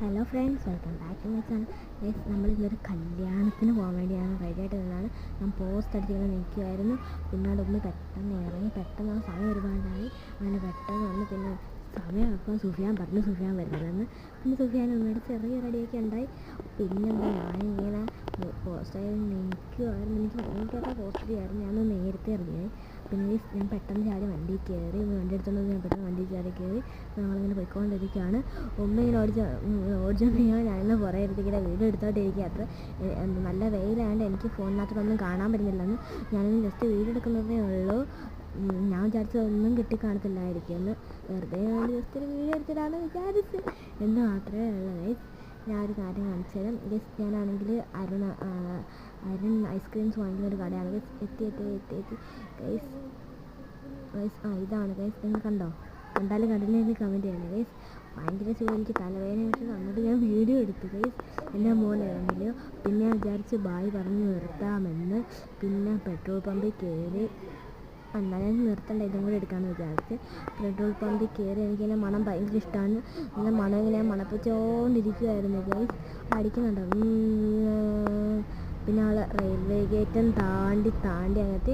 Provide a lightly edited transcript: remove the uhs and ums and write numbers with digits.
Hello friends, welcome back to my channel. Guys, നമ്മളിന്നൊരു കല്യാണത്തിന് പോകാൻ വേണ്ടിയാണ് റെഡിയായിട്ട് നിന്നാണ്. ഞാൻ പോസ്റ്റ് അടിച്ചിങ്ങനെ നിൽക്കുമായിരുന്നു. പിന്നെ അതൊന്ന് പെട്ടെന്ന് ഇറങ്ങി, പെട്ടെന്ന് ആ സമയം ഒരുപാടായി. അങ്ങനെ പെട്ടെന്ന് വന്ന് പിന്നെ സമയം അപ്പം സുഫിയാൻ പറഞ്ഞു സുഫിയാൻ വരുന്നതെന്ന്. പിന്നെ സുഫിയാൻ ഉമ്മയുടെ ചെറിയ റെഡിയൊക്കെ ഉണ്ടായി. പിന്നെന്താ ഞാനിങ്ങനെ പോസ്റ്റായി നിൽക്കുമായിരുന്നു. എനിക്ക് ഭയങ്കര പോസ്റ്റ് ചെയ്യായിരുന്നു. ഞാനൊന്ന് നേരത്തെ ഇറങ്ങിയായി. പിന്നെ ഞാൻ പെട്ടെന്ന് ചാടി വണ്ടി കയറി, വണ്ടി എടുത്തുകൊണ്ട് ഞാൻ പെട്ടെന്ന് വണ്ടി ചാടി കയറി. ഞങ്ങളിങ്ങനെ പോയിക്കൊണ്ടിരിക്കുകയാണ്. ഉമ്മ ഇങ്ങനെ ഓടിച്ചോണ്ടിരിക്കുമ്പോൾ ഞാനിന്ന് കുറേ എടുത്തിങ്ങനെ വീഡിയോ എടുത്തോണ്ടിരിക്കുക. അത്ര നല്ല വെയിലായതുകൊണ്ട് എനിക്ക് ഫോണിനകത്തൊന്നും കാണാൻ പറ്റുന്നില്ലെന്ന്. ഞാനിന്ന് ജസ്റ്റ് വീഡിയോ എടുക്കുന്നതേ ഉള്ളൂ. ഞാൻ വിചാരിച്ചതൊന്നും കിട്ടിക്കാണത്തില്ലായിരിക്കുമെന്ന്. വെറുതെ ജസ്റ്റ് ഒരു വീഡിയോ എടുത്തിട്ടാണ് വിചാരിച്ച് എന്ന് മാത്രമേ ഉള്ളൂ. ഗൈസ്, ഞാൻ ഒരു കാര്യം കാണിച്ചു തരാം. ഗൈസ്, ഞാനാണെങ്കിൽ അരുൺ ഐസ്ക്രീംസ് വാങ്ങിക്കുന്ന ഒരു കടയാണ്. ഗൈസ്, എത്തി ഗൈസ്. ഇതാണ് ഗൈസ്, നിങ്ങൾ കണ്ടോ? എന്തായാലും കണ്ടില്ലെങ്കിൽ കമൻറ്റ് ചെയ്യണം ഗൈസ്. ഭയങ്കര സുഖം, എനിക്ക് തലവേദന വെച്ച് അങ്ങോട്ട് ഞാൻ വീഡിയോ എടുത്തു ഗൈസ്. എൻ്റെ മോനെ ഇറങ്ങില്ലയോ. പിന്നെ ഞാൻ വിചാരിച്ച് ബായ് പറഞ്ഞ് നിർത്താമെന്ന്. പിന്നെ പെട്രോൾ പമ്പിൽ കയറി. എന്നാലും നിർത്തണ്ട, ഇതും കൂടി എടുക്കാമെന്ന് വിചാരിച്ച് പെട്രോൾ പമ്പിൽ കയറി. എനിക്കിങ്ങനെ മണം ഭയങ്കര ഇഷ്ടമാണ്. ഇങ്ങനെ മണം ഇങ്ങനെ മണപ്പിച്ചുകൊണ്ടിരിക്കുമായിരുന്നു ഗൈസ്. അടിക്കുന്നുണ്ടോ? പിന്നെ ആൾ റെയിൽവേ ഗേറ്റും താണ്ടി അങ്ങനത്തെ